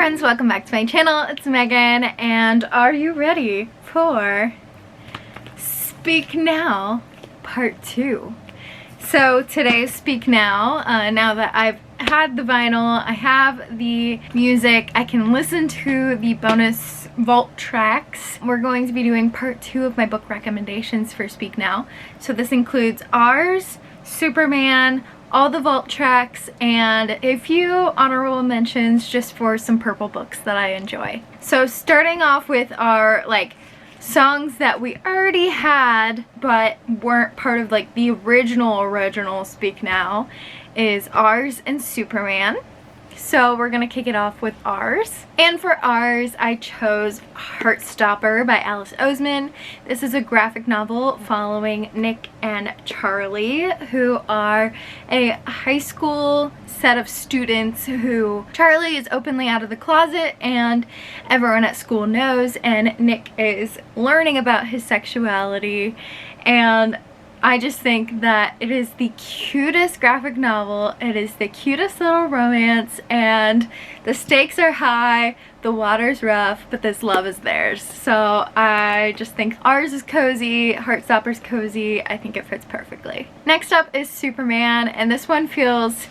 friends, welcome back to my channel. It's Megan, and are you ready for Speak Now Part 2? So today's Speak Now, now that I've had the vinyl, I have the music, I can listen to the bonus vault tracks. We're going to be doing part 2 of my book recommendations for Speak Now. So this includes ours, Superman, all the vault tracks, and a few honorable mentions just for some purple books that I enjoy. So starting off with our songs that we already had but weren't part of the original Speak Now is Ours and Superman. So we're gonna kick it off with Ours. And for Ours, I chose Heartstopper by Alice Oseman. This is a graphic novel following Nick and Charlie, who are a high school set of students who Charlie is openly out of the closet and everyone at school knows, and Nick is learning about his sexuality. And I just think that it is the cutest graphic novel. It is the cutest little romance, and the stakes are high, the water's rough, but this love is theirs. So I just think Ours is cozy, Heartstopper's cozy. I think it fits perfectly. Next up is Superman, and this one feels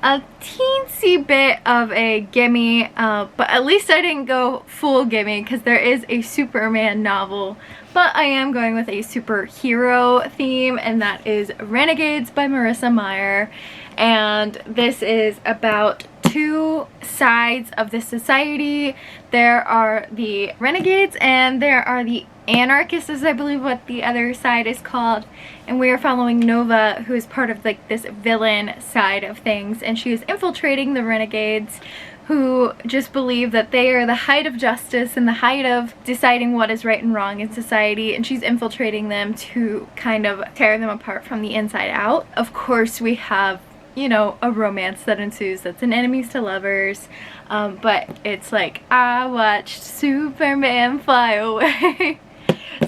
a teensy bit of a gimme, but at least I didn't go full gimme because there is a Superman novel, but I am going with a superhero theme, and that is Renegades by Marissa Meyer. And this is about two sides of the society. There are the renegades and there are the anarchists, is I believe what the other side is called, and we are following Nova, who is part of this villain side of things, and she is infiltrating the renegades, who just believe that they are the height of justice and the height of deciding what is right and wrong in society, and she's infiltrating them to kind of tear them apart from the inside out. Of course, we have, you know, a romance that ensues that's an enemies to lovers, but it's like, I watched Superman fly away.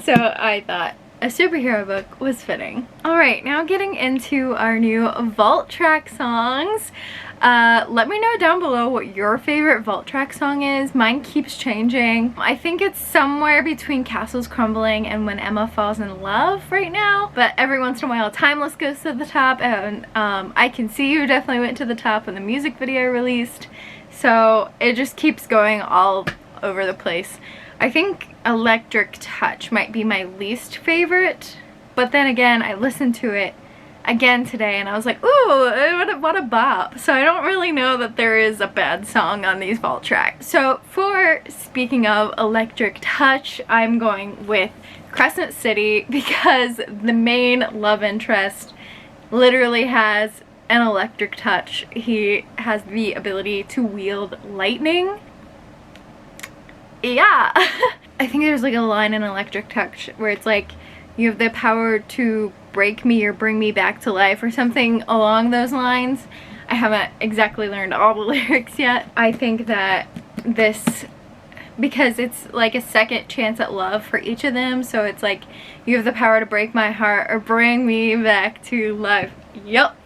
So I thought a superhero book was fitting. Alright, now getting into our new vault track songs. Let me know down below what your favorite vault track song is. Mine keeps changing. I think it's somewhere between Castles Crumbling and When Emma Falls in Love right now, but every once in a while Timeless goes to the top, and I Can See You definitely went to the top when the music video released. So it just keeps going all over the place. I think Electric Touch might be my least favorite, but then again I listened to it again today and I was like, ooh, what a bop. So I don't really know that there is a bad song on these vault tracks. So for speaking of Electric Touch, I'm going with Crescent City because the main love interest literally has an electric touch. He has the ability to wield lightning. Yeah. I think there's a line in Electric Touch where it's like, you have the power to break me or bring me back to life or something along those lines. I haven't exactly learned all the lyrics yet. I think that this, because it's like a second chance at love for each of them, so it's like, you have the power to break my heart or bring me back to life. Yep.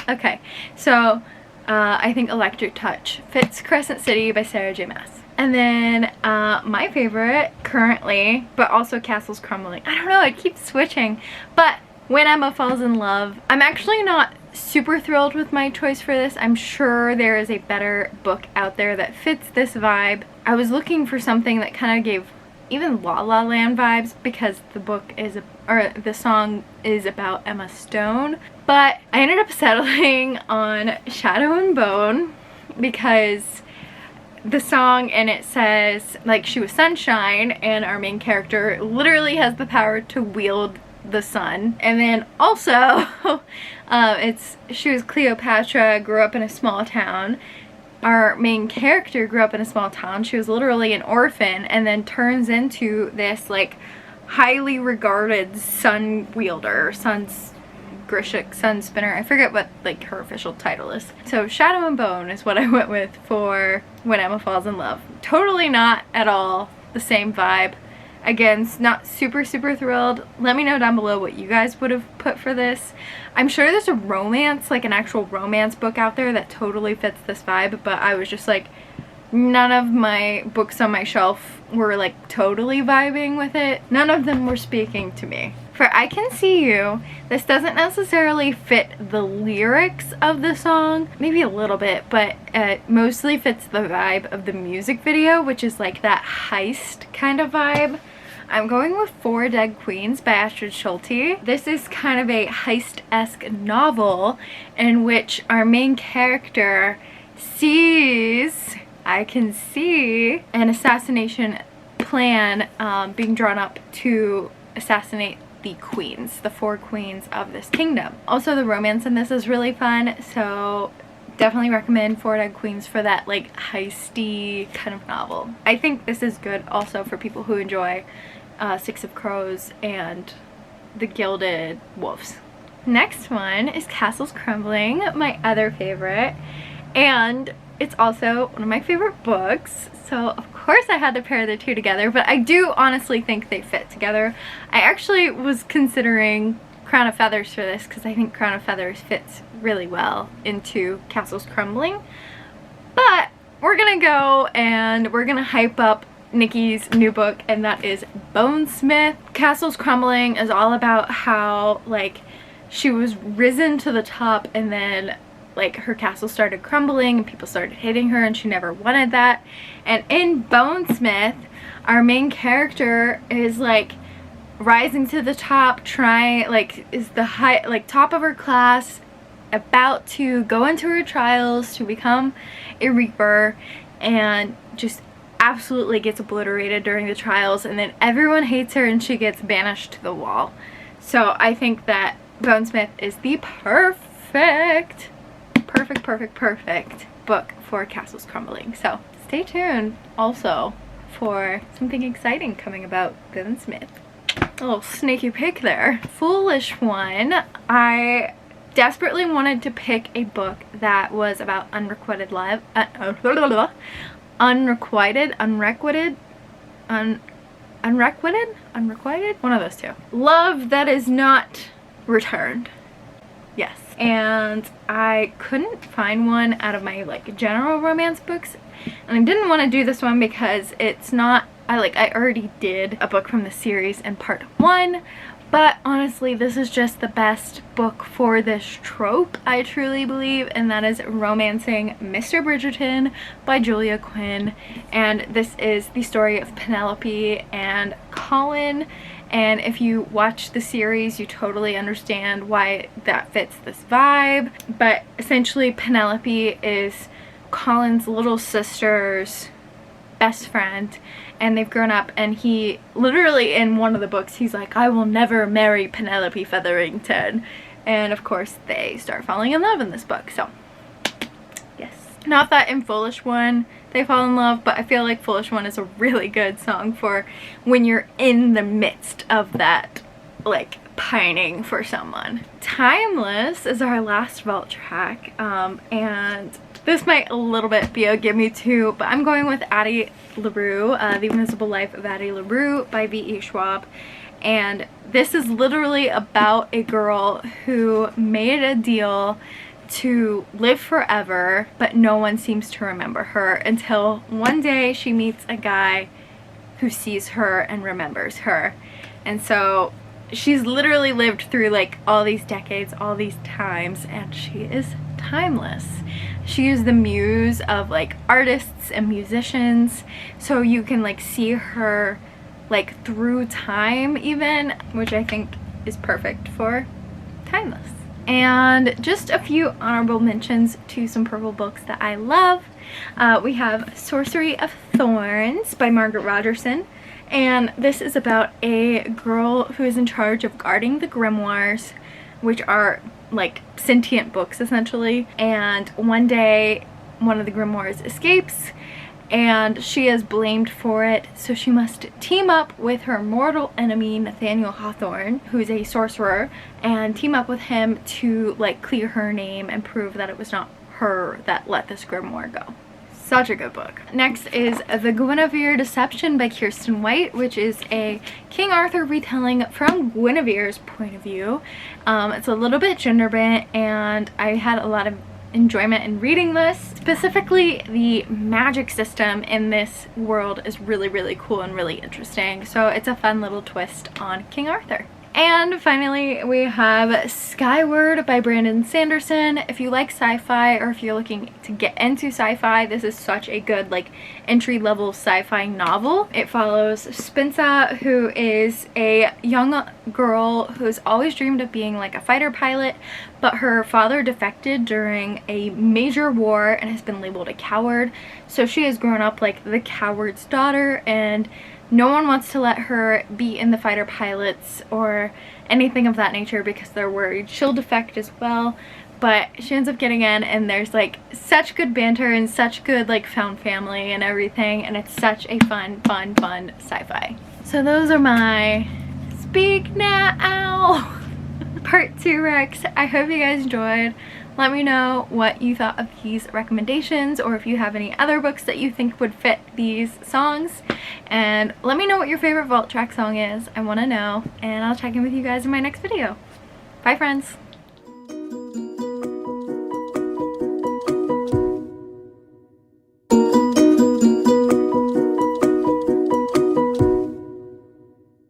Okay, so I think Electric Touch fits Crescent City by Sarah J. Maas. And then my favorite currently, but also Castles Crumbling. I don't know, it keeps switching. But When Emma Falls in Love, I'm actually not super thrilled with my choice for this. I'm sure there is a better book out there that fits this vibe. I was looking for something that kind of gave even La La Land vibes because the book is, or the song is about Emma Stone. But I ended up settling on Shadow and Bone because the song in it says she was sunshine, and our main character literally has the power to wield the sun. And then also she was Cleopatra, grew up in a small town. Our main character grew up in a small town. She was literally an orphan and then turns into this highly regarded sun wielder, Grishik sun spinner. I forget what her official title is. So Shadow and Bone is what I went with for When Emma Falls in Love. Totally not at all the same vibe. Again, not super thrilled. Let me know down below what you guys would have put for this. I'm sure there's a romance, an actual romance book out there that totally fits this vibe, but I was just none of my books on my shelf were like totally vibing with it. None of them were speaking to me. For I Can See You, this doesn't necessarily fit the lyrics of the song, maybe a little bit, but it mostly fits the vibe of the music video, which is like that heist kind of vibe. I'm going with Four Dead Queens by Astrid Schulte. This is kind of a heist-esque novel in which our main character sees, I can see, an assassination plan being drawn up to assassinate the queens, the four queens of this kingdom. Also, the romance in this is really fun, so definitely recommend Four Dead Queens for that like heisty kind of novel. I think this is good also for people who enjoy Six of Crows and The Gilded Wolves. Next one is Castles Crumbling, my other favorite, and it's also one of my favorite books, so of course I had to pair the two together, but I do honestly think they fit together. I actually was considering Crown of Feathers for this because I think Crown of Feathers fits really well into Castles Crumbling, but we're gonna go and we're gonna hype up Nikki's new book, and that is Bonesmith. Castles Crumbling is all about how like she was risen to the top and then like her castle started crumbling and people started hating her and she never wanted that. And in Bonesmith, our main character is like rising to the top, is the high, like top of her class, about to go into her trials to become a reaper, and just absolutely gets obliterated during the trials, and then everyone hates her and she gets banished to the wall. So I think that Bonesmith is the perfect book for Castles Crumbling. So stay tuned also for something exciting coming about Bonesmith. A little sneaky peek there. Foolish One. I desperately wanted to pick a book that was about unrequited love. Unrequited? One of those two. Love that is not returned. Yes. And I couldn't find one out of my like general romance books, and I didn't want to do this one because it's not, I already did a book from the series in part 1, but honestly this is just the best book for this trope, I truly believe, and that is Romancing Mr. Bridgerton by Julia Quinn. And this is the story of Penelope and Colin, and if you watch the series you totally understand why that fits this vibe. But essentially Penelope is Colin's little sister's best friend, and they've grown up, and he literally in one of the books he's like, I will never marry Penelope Featherington, and of course they start falling in love in this book. So yes, not that in Foolish One they fall in love, but I feel like Foolish One is a really good song for when you're in the midst of that like pining for someone. Timeless is our last vault track, and this might a little bit be a gimme too, but I'm going with Addie LaRue, The Invisible Life of Addie LaRue by V.E. Schwab. And this is literally about a girl who made a deal to live forever, but no one seems to remember her until one day she meets a guy who sees her and remembers her. And so she's literally lived through like all these decades, all these times, and she is timeless. She is the muse of like artists and musicians, so you can like see her like through time even, which I think is perfect for Timeless. And just a few honorable mentions to some purple books that I love. We have Sorcery of Thorns by Margaret Rogerson, and this is about a girl who is in charge of guarding the grimoires, which are like sentient books essentially. And one day one of the grimoires escapes and she is blamed for it, so she must team up with her mortal enemy Nathaniel Hawthorne, who is a sorcerer, and team up with him to like clear her name and prove that it was not her that let this grimoire go. Such a good book. Next is The Guinevere Deception by Kirsten White, which is a King Arthur retelling from Guinevere's point of view. It's a little bit gender bent, and I had a lot of enjoyment in reading this. Specifically, the magic system in this world is really, really cool and really interesting. So it's a fun little twist on King Arthur. And finally, we have Skyward by Brandon Sanderson. If you like sci-fi, or if you're looking to get into sci-fi, this is such a good like entry-level sci-fi novel. It follows Spensa, who is a young girl who's always dreamed of being like a fighter pilot, but her father defected during a major war and has been labeled a coward. So she has grown up like the coward's daughter, and no one wants to let her be in the fighter pilots or anything of that nature because they're worried she'll defect as well. But she ends up getting in, and there's like such good banter and such good like found family and everything, and it's such a fun sci-fi. So those are my Speak Now part 2 recs. I hope you guys enjoyed. Let me know what you thought of these recommendations, or if you have any other books that you think would fit these songs. And let me know what your favorite vault track song is. I want to know, and I'll check in with you guys in my next video. Bye, friends.